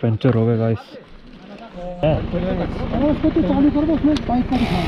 Puncture हो गए guys. उसको तो चालू कर दो, उसमें बाइक का दिखा।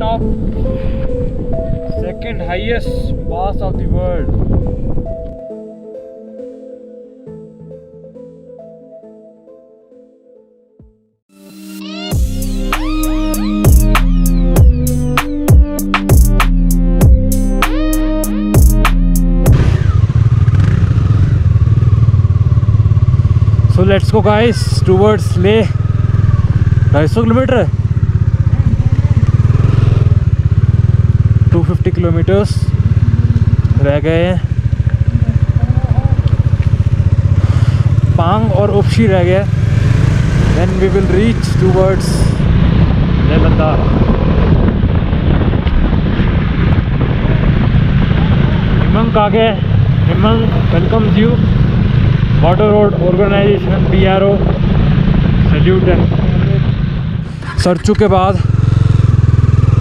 Top second highest pass of the world. So let's go guys towards Leh. 250 kilometre 250 kilometres रह गए हैं। पांग और उपशी रह गया। Then we will reach towards Leh Ladakh. Himank आ गए। Himank welcomes you. Border road organisation BRO salute. And Sarchu के बाद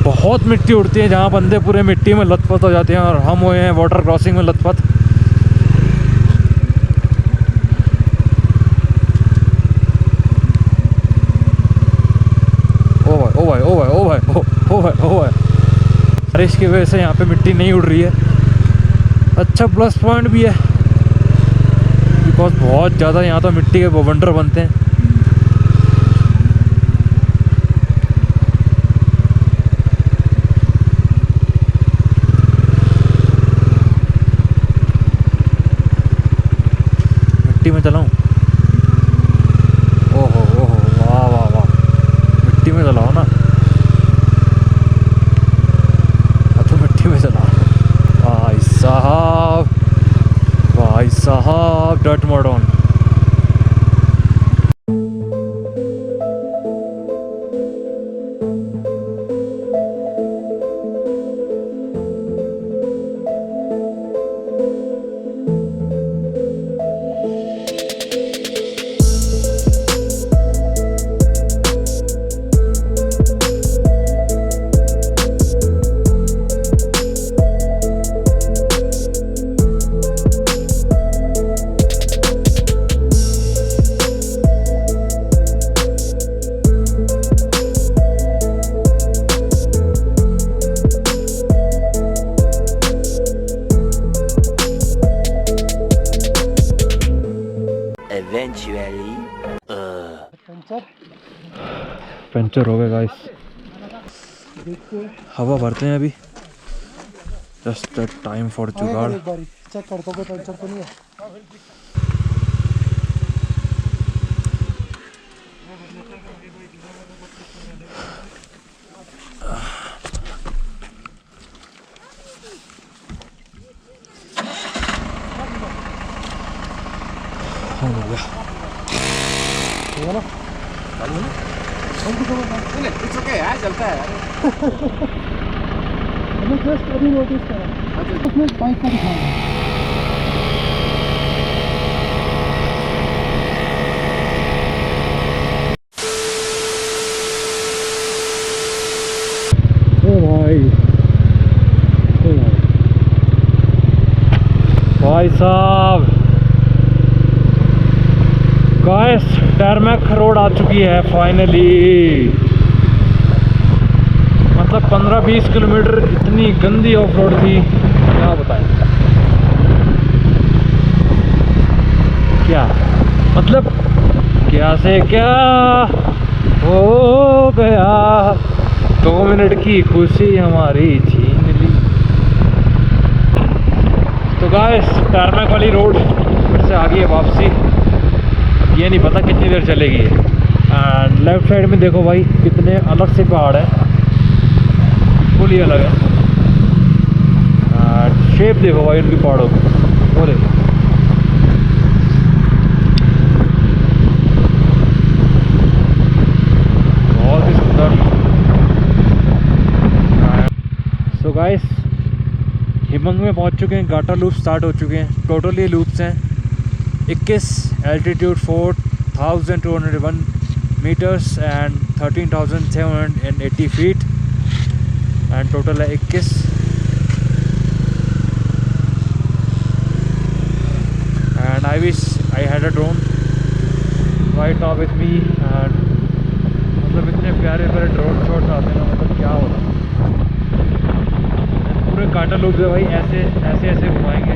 बहुत मिट्टी उड़ती है, जहाँ बंदे पूरे मिट्टी में लथपथ हो जाते हैं, और हम हुए हैं वाटर क्रॉसिंग में लथपथ। ओ भाई ओ भाई ओ भाई ओ भाई ओ भाई ओ भाई, बारिश की वजह से यहाँ पे मिट्टी नहीं उड़ रही है। अच्छा प्लस पॉइंट भी है, बिकॉज बहुत ज़्यादा यहाँ तो मिट्टी के बवंडर बनते हैं। में चलाऊं? ओहो ओहो, वाह वाह वाह, मिट्टी में चलाओ ना। तो मिट्टी में चलाओ भाई साहब, भाई साहब, डट मॉडर्न। पंचर हो गए गाइस। हवा भरते हैं अभी। जस्ट टाइम फॉर जुगाड़। चेक कर दो पंचर तो नहीं है। हो गया इट्स ओके यार, चलता है। मैंने जस्ट अभी नोटिस करा, उसमें बाइक का दिखा। ओ भाई, भाई साहब, गाइस टरमैक रोड आ चुकी है फाइनली। मतलब 15-20 किलोमीटर इतनी गंदी ऑफ रोड थी, क्या बताएं। क्या मतलब, क्या से क्या हो गया, 2 मिनट की खुशी हमारी छीन ली। तो गाइस टरमैक वाली रोड से आ गई है वापसी। अब ये नहीं पता कितनी देर चलेगी। एंड लेफ्ट साइड में देखो भाई कितने अलग से पहाड़ है, फुल ही अलग है। एंड शेप देखो भाई उनकी पहाड़ों की, वो देखो। बहुत ही सुंदर। सो गाइस हिमंग में पहुंच चुके हैं, गाटा लूप स्टार्ट हो चुके हैं। टोटल ये लूप्स हैं 21, altitude 4201 meters and 13,780 feet and total है 21। And I wish I had a drone right now with me. And मतलब इतने प्यारे प्यारे ड्रोन शॉट्स आते हैं ना, मतलब क्या होता। पूरे काटा लूप है भाई, ऐसे ऐसे ऐसे घुमाएंगे।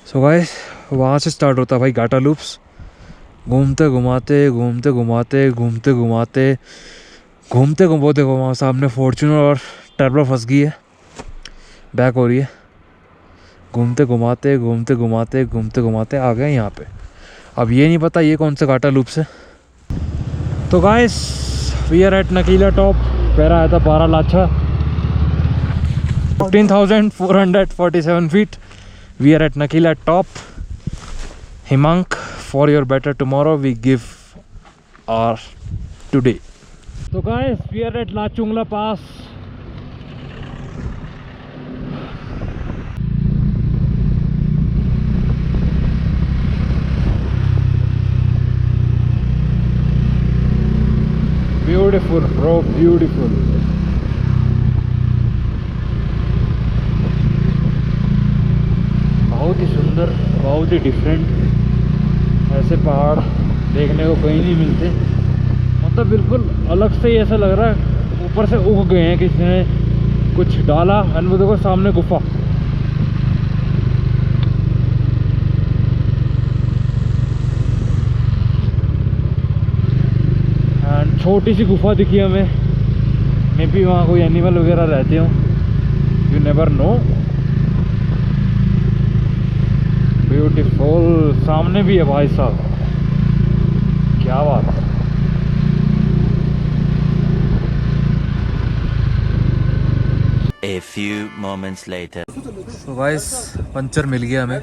सो गाइस वहाँ से स्टार्ट होता है भाई गाटा लूप्स। घूमते घुमाते घूमते घुमाते घूमते घुमाते घूमते घूमो। देखो वहाँ सामने फॉर्च्यूनर और ट्रैवलर फंस गई है, बैक हो रही है। घूमते घुमाते घूमते घुमाते घूमते घुमाते आ गए यहाँ पे। अब ये नहीं पता ये कौन से गाटा लूप से। तो guys we are at Nakeela top. पैरा आया था 12 लाछा, 15,447 feet. We are at Nakeela top Himank. For your better tomorrow we give our today. तो guys we are at Lachungla pass. Beautiful bro, beautiful. बहुत ही सुंदर, बहुत ही डिफरेंट। ऐसे पहाड़ देखने को कहीं नहीं मिलते। मतलब बिल्कुल अलग से ही ऐसा लग रहा है ऊपर से उग गए हैं, किसी ने कुछ डाला। एंड वो देखो सामने गुफा। एंड छोटी सी गुफा दिखी हमें। मे बी वहाँ कोई एनिमल वगैरह रहते हो, यू नेवर नो। ब्यूटीफुल। सामने भी है भाई साहब, क्या बात है। A few moments later. तो गाइस पंचर मिल गया हमें,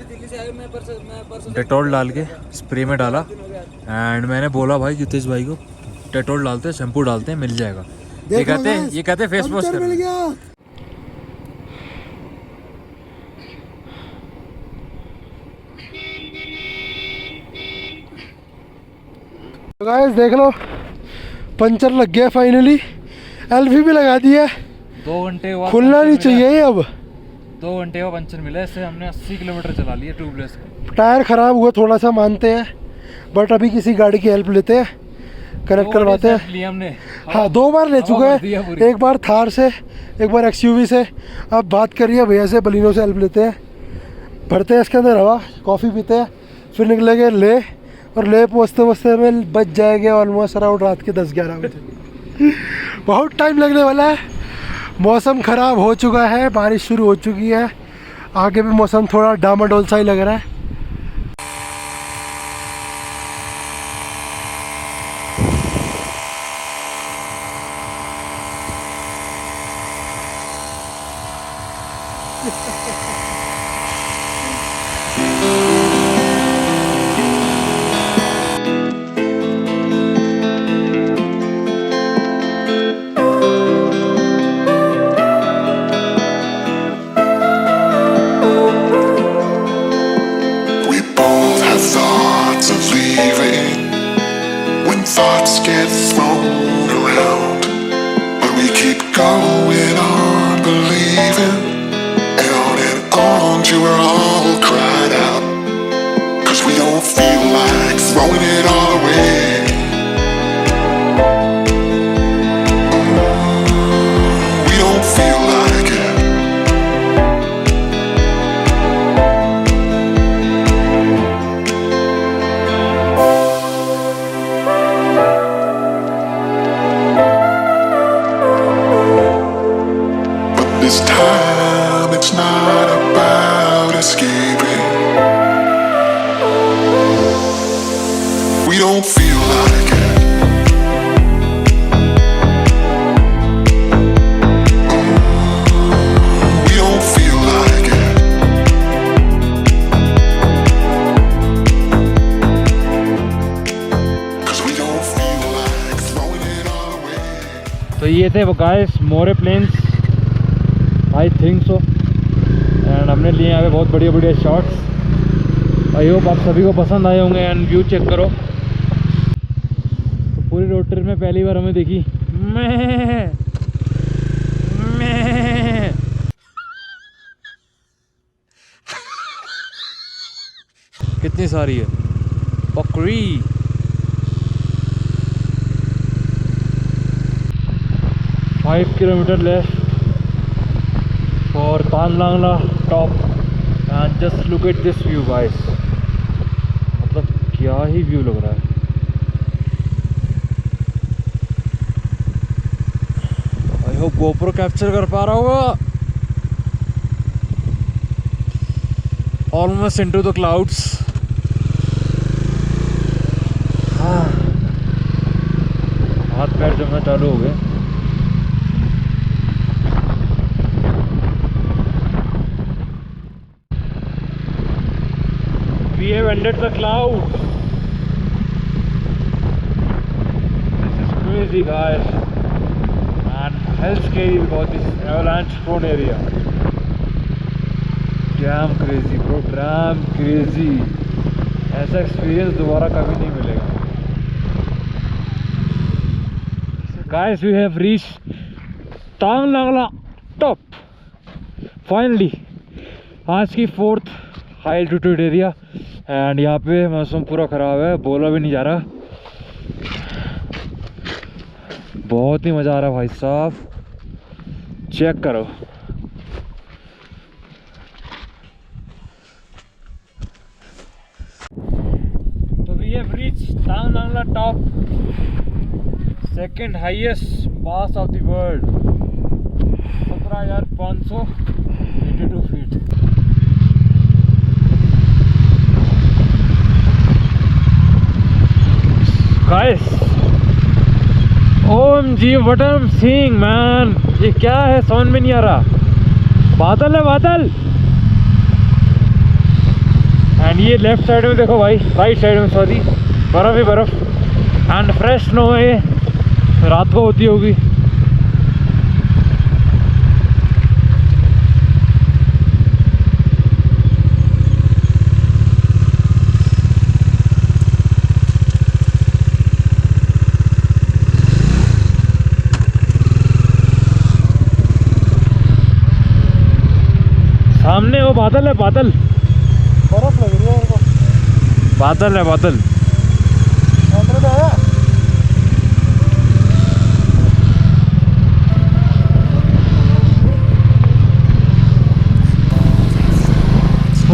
डेटॉल डाल के स्प्रे में डाला। एंड मैंने बोला भाई जितेश भाई को डेटॉल डालते हैं, शैम्पू डालते हैं, मिल जाएगा। ये कहते हैं फेस वॉश मिल गया। गाइस देख लो पंचर लग गया फाइनली। एलवी भी लगा दी है। 2 घंटे हुआ, खुलना नहीं चाहिए ये अब। 2 घंटे का पंचर मिला। इससे हमने 80 किलोमीटर चला लिया ट्यूबलेस। टायर ख़राब हुआ थोड़ा सा मानते हैं, बट अभी किसी गाड़ी की हेल्प लेते हैं, कनेक्ट करवाते हैं। लिया हमने। हाँ 2 बार ले चुके हैं, एक बार थार से, एक बार एक्सयूवी से। अब बात करिए भैया से, बलिनो से हेल्प लेते हैं। भरते हैं इसके अंदर हवा, कॉफ़ी पीते हैं, फिर निकलेंगे ले। और ले पहुँचते पहुँचते में बच जाएंगे ऑलमोस्ट अराउंड रात के 10-11 बजे। बहुत टाइम लगने वाला है। मौसम ख़राब हो चुका है, बारिश शुरू हो चुकी है। आगे भी मौसम थोड़ा डामाडोल सा ही लग रहा है। Thoughts get thrown around, but we keep going on believing. And on till we're all cried out, 'cause we don't feel like throwing it all away. We don't feel like it. we don't feel like it. We don't feel like it. 'Cause we don't feel like throwing it all away. तो ये थे वो guys More plains, I think so. And हमने लिए यहाँ पे बहुत बढ़िया बढ़िया शॉट्स। आई होप आप सभी को पसंद आए होंगे। एंड व्यू चेक करो। तो पूरी रोड ट्रिप में पहली बार हमें देखी मैं कितनी सारी है बकरी। Five kilometre left for Taglangla top. And just look at this view guys, मतलब क्या ही व्यू लग रहा है। आई होप गोप्रो कैप्चर कर पा रहा होगा। Almost into the clouds. हाथ पैर जमना चालू हो गए। We have entered the clouds. This is crazy, guys, and hell scary because this is avalanche prone area. Damn crazy, bro, damn crazy. ऐसा एक्सपीरियंस दोबारा कभी नहीं मिलेगा। Guys, we have reached Tanglangla top. Finally, आज की 4th high altitude area. And यहाँ पे मौसम पूरा ख़राब है, बोला भी नहीं जा रहा। बहुत ही मज़ा आ रहा है भाई साहब, चेक करो। तो we have reached Taglangla top, second highest pass of the world, 17,582 feet. Guys, OMG, what I'm seeing, man, ये क्या है समझ में नहीं आ रहा। बादल है बादल। एंड ये लेफ्ट साइड में देखो भाई, राइट साइड में सॉरी, बर्फ़ ही बर्फ़। एंड फ्रेश स्नो है, ये रात को होती होगी। सामने वो बादल है, बादल, बर्फ लग रही है मेरे को। बादल है बादल। कैमरे में आया।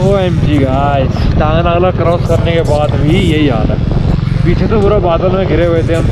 OMG गाइस, तांगलांगला क्रॉस करने के बाद भी यही हाल है। पीछे तो पूरा बादल में घिरे हुए थे हम।